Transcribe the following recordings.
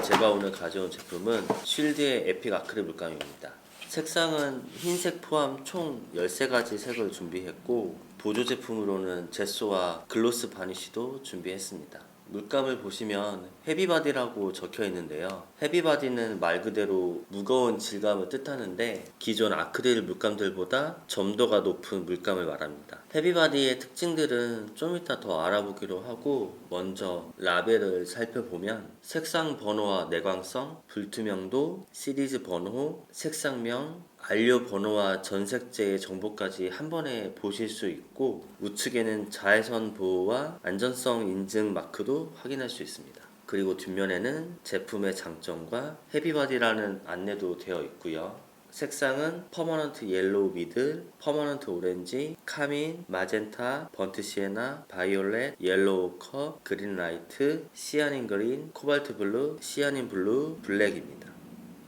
제가 오늘 가져온 제품은 쉴드의 에픽 아크릴 물감입니다. 색상은 흰색 포함 총 13가지 색을 준비했고, 보조 제품으로는 제소와 글로스 바니쉬도 준비했습니다. 물감을 보시면 헤비바디라고 적혀 있는데요. 헤비바디는 말 그대로 무거운 질감을 뜻하는데, 기존 아크릴 물감들보다 점도가 높은 물감을 말합니다. 헤비바디의 특징들은 좀 이따 더 알아보기로 하고, 먼저 라벨을 살펴보면 색상 번호와 내광성, 불투명도, 시리즈 번호, 색상명, 안료 번호와 전색제의 정보까지 한 번에 보실 수 있고, 우측에는 자외선 보호와 안전성 인증 마크도 확인할 수 있습니다. 그리고 뒷면에는 제품의 장점과 헤비바디라는 안내도 되어 있고요. 색상은 퍼머넌트 옐로우 미들, 퍼머넌트 오렌지, 카민, 마젠타, 번트 시에나, 바이올렛, 옐로우 컵, 그린 라이트, 시아닌 그린, 코발트 블루, 시아닌 블루, 블랙입니다.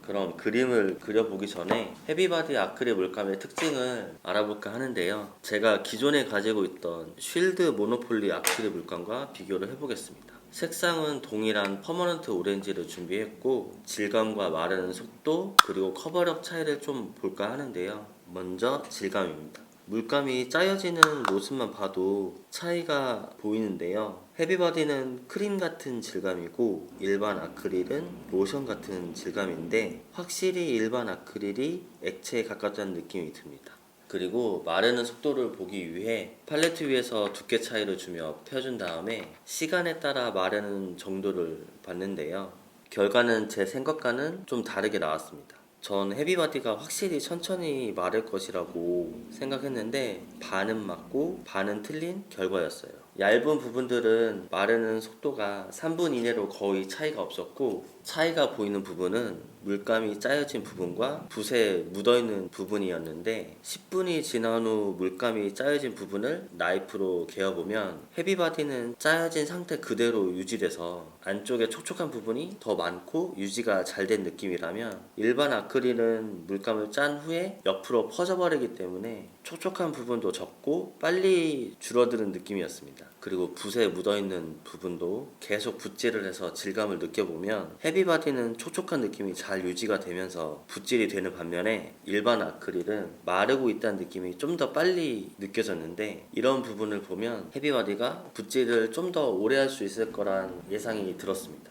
그럼 그림을 그려보기 전에 헤비바디 아크릴 물감의 특징을 알아볼까 하는데요. 제가 기존에 가지고 있던 쉴드 모노폴리 아크릴 물감과 비교를 해보겠습니다. 색상은 동일한 퍼머넌트 오렌지를 준비했고, 질감과 마르는 속도 그리고 커버력 차이를 좀 볼까 하는데요. 먼저 질감입니다. 물감이 짜여지는 모습만 봐도 차이가 보이는데요. 헤비바디는 크림 같은 질감이고, 일반 아크릴은 로션 같은 질감인데, 확실히 일반 아크릴이 액체에 가깝다는 느낌이 듭니다. 그리고 마르는 속도를 보기 위해 팔레트 위에서 두께 차이를 주며 펴준 다음에 시간에 따라 마르는 정도를 봤는데요. 결과는 제 생각과는 좀 다르게 나왔습니다. 전 헤비바디가 확실히 천천히 마를 것이라고 생각했는데, 반은 맞고 반은 틀린 결과였어요. 얇은 부분들은 마르는 속도가 3분 이내로 거의 차이가 없었고, 차이가 보이는 부분은 물감이 짜여진 부분과 붓에 묻어있는 부분이었는데, 10분이 지난 후 물감이 짜여진 부분을 나이프로 개어보면 헤비바디는 짜여진 상태 그대로 유지돼서 안쪽에 촉촉한 부분이 더 많고 유지가 잘 된 느낌이라면, 일반 아크릴은 물감을 짠 후에 옆으로 퍼져버리기 때문에 촉촉한 부분도 적고 빨리 줄어드는 느낌이었습니다. 그리고 붓에 묻어있는 부분도 계속 붓질을 해서 질감을 느껴보면 헤비바디는 촉촉한 느낌이 잘 유지가 되면서 붓질이 되는 반면에, 일반 아크릴은 마르고 있다는 느낌이 좀 더 빨리 느껴졌는데, 이런 부분을 보면 헤비바디가 붓질을 좀 더 오래 할 수 있을 거란 예상이 들었습니다.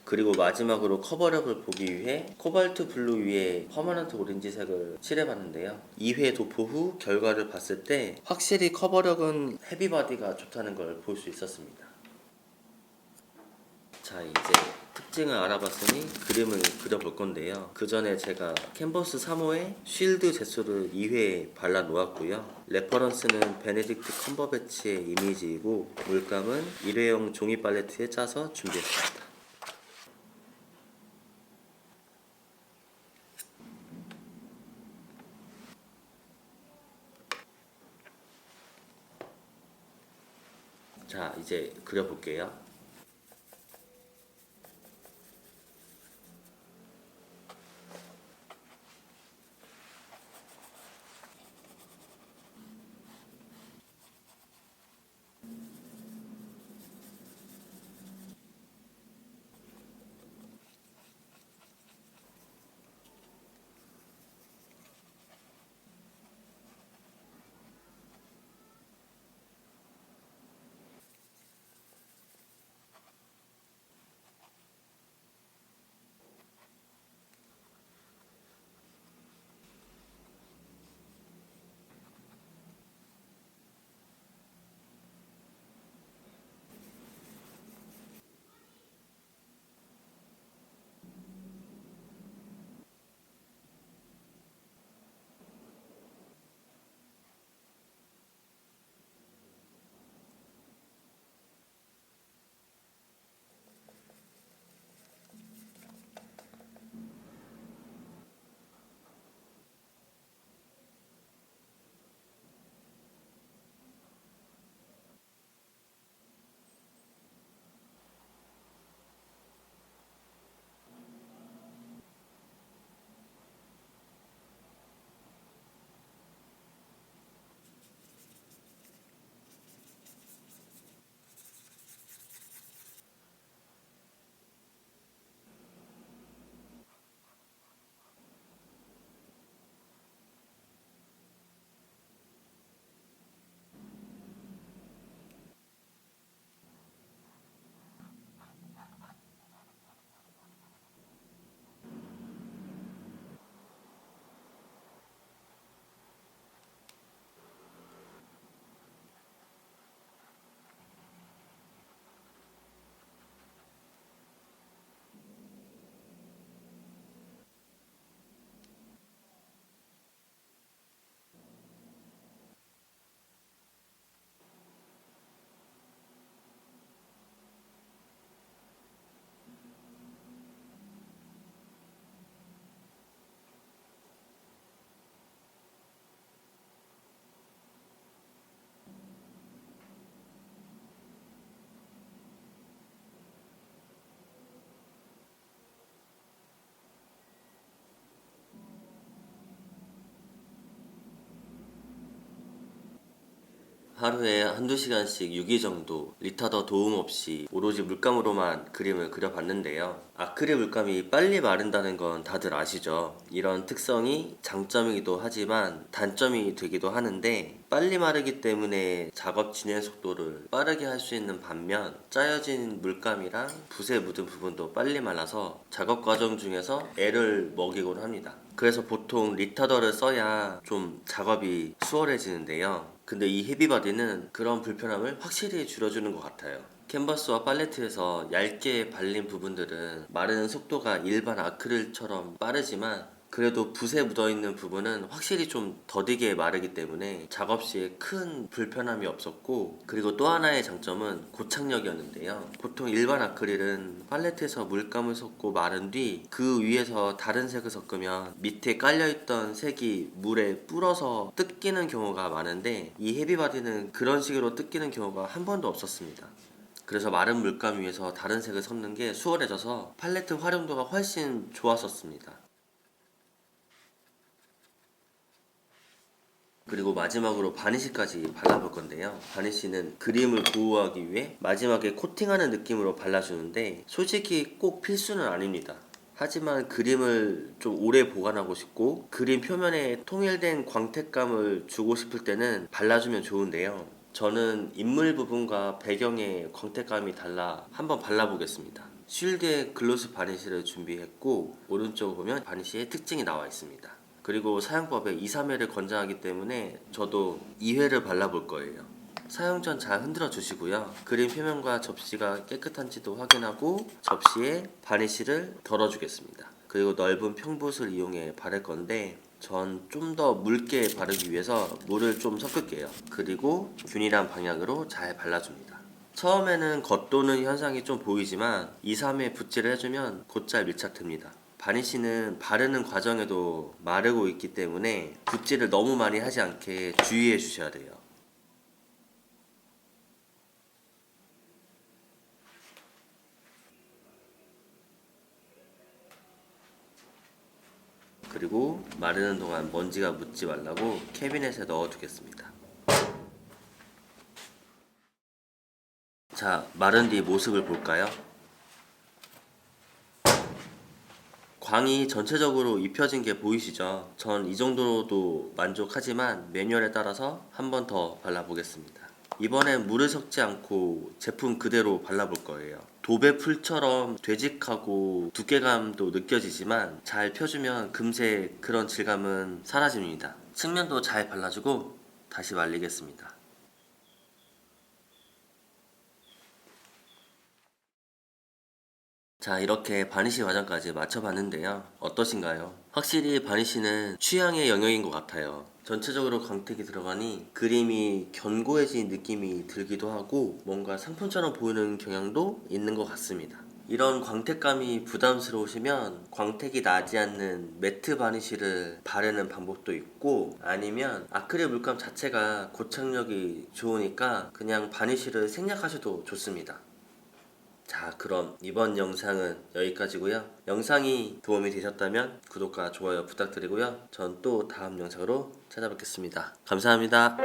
그리고 마지막으로 커버력을 보기 위해 코발트 블루 위에 퍼머넌트 오렌지색을 칠해봤는데요. 2회 도포 후 결과를 봤을 때 확실히 커버력은 헤비바디가 좋다는 걸 볼 수 있었습니다. 자, 이제 특징을 알아봤으니 그림을 그려볼 건데요. 그 전에 제가 캔버스 3호에 쉴드 제소를 2회 발라 놓았고요. 레퍼런스는 베네딕트 컴버배치의 이미지이고, 물감은 일회용 종이 팔레트에 짜서 준비했습니다. 자, 이제 그려볼게요. 하루에 한두 시간씩 6일 정도 리타더 도움 없이 오로지 물감으로만 그림을 그려봤는데요. 아크릴 물감이 빨리 마른다는 건 다들 아시죠? 이런 특성이 장점이기도 하지만 단점이 되기도 하는데, 빨리 마르기 때문에 작업 진행 속도를 빠르게 할 수 있는 반면 짜여진 물감이랑 붓에 묻은 부분도 빨리 말라서 작업 과정 중에서 애를 먹이곤 합니다. 그래서 보통 리타더를 써야 좀 작업이 수월해지는데요. 근데 이 헤비바디는 그런 불편함을 확실히 줄여주는 것 같아요. 캔버스와 팔레트에서 얇게 발린 부분들은 마르는 속도가 일반 아크릴처럼 빠르지만, 그래도 붓에 묻어있는 부분은 확실히 좀 더디게 마르기 때문에 작업 시에 큰 불편함이 없었고, 그리고 또 하나의 장점은 고착력이었는데요. 보통 일반 아크릴은 팔레트에서 물감을 섞고 마른 뒤 그 위에서 다른 색을 섞으면 밑에 깔려있던 색이 물에 불어서 뜯기는 경우가 많은데, 이 헤비바디는 그런 식으로 뜯기는 경우가 한 번도 없었습니다. 그래서 마른 물감 위에서 다른 색을 섞는 게 수월해져서 팔레트 활용도가 훨씬 좋았었습니다. 그리고 마지막으로 바니쉬까지 발라볼 건데요. 바니쉬는 그림을 보호하기 위해 마지막에 코팅하는 느낌으로 발라주는데, 솔직히 꼭 필수는 아닙니다. 하지만 그림을 좀 오래 보관하고 싶고 그림 표면에 통일된 광택감을 주고 싶을 때는 발라주면 좋은데요. 저는 인물 부분과 배경의 광택감이 달라 한번 발라보겠습니다. 쉴드에 글로스 바니쉬를 준비했고, 오른쪽 보면 바니쉬의 특징이 나와 있습니다. 그리고 사용법에 2, 3회를 권장하기 때문에 저도 2회를 발라볼 거예요. 사용 전 잘 흔들어 주시고요. 그림 표면과 접시가 깨끗한지도 확인하고 접시에 바니쉬를 덜어주겠습니다. 그리고 넓은 평붓을 이용해 바를 건데, 전 좀 더 묽게 바르기 위해서 물을 좀 섞을게요. 그리고 균일한 방향으로 잘 발라줍니다. 처음에는 겉도는 현상이 좀 보이지만 2, 3회 붓질을 해주면 곧잘 밀착됩니다. 바니쉬는 바르는 과정에도 마르고 있기 때문에 붓질을 너무 많이 하지 않게 주의해 주셔야 돼요. 그리고 마르는 동안 먼지가 묻지 말라고 캐비넷에 넣어 두겠습니다. 자, 마른 뒤 모습을 볼까요? 광이 전체적으로 입혀진 게 보이시죠? 전 이 정도로도 만족하지만 매뉴얼에 따라서 한 번 더 발라보겠습니다. 이번엔 물을 섞지 않고 제품 그대로 발라볼 거예요. 도배 풀처럼 되직하고 두께감도 느껴지지만 잘 펴주면 금세 그런 질감은 사라집니다. 측면도 잘 발라주고 다시 말리겠습니다. 자, 이렇게 바니쉬 과정까지 맞춰봤는데요. 어떠신가요? 확실히 바니쉬는 취향의 영역인 것 같아요. 전체적으로 광택이 들어가니 그림이 견고해진 느낌이 들기도 하고 뭔가 상품처럼 보이는 경향도 있는 것 같습니다. 이런 광택감이 부담스러우시면 광택이 나지 않는 매트 바니쉬를 바르는 방법도 있고, 아니면 아크릴 물감 자체가 고착력이 좋으니까 그냥 바니쉬를 생략하셔도 좋습니다. 자, 그럼 이번 영상은 여기까지고요. 영상이 도움이 되셨다면 구독과 좋아요 부탁드리고요. 전 또 다음 영상으로 찾아뵙겠습니다. 감사합니다.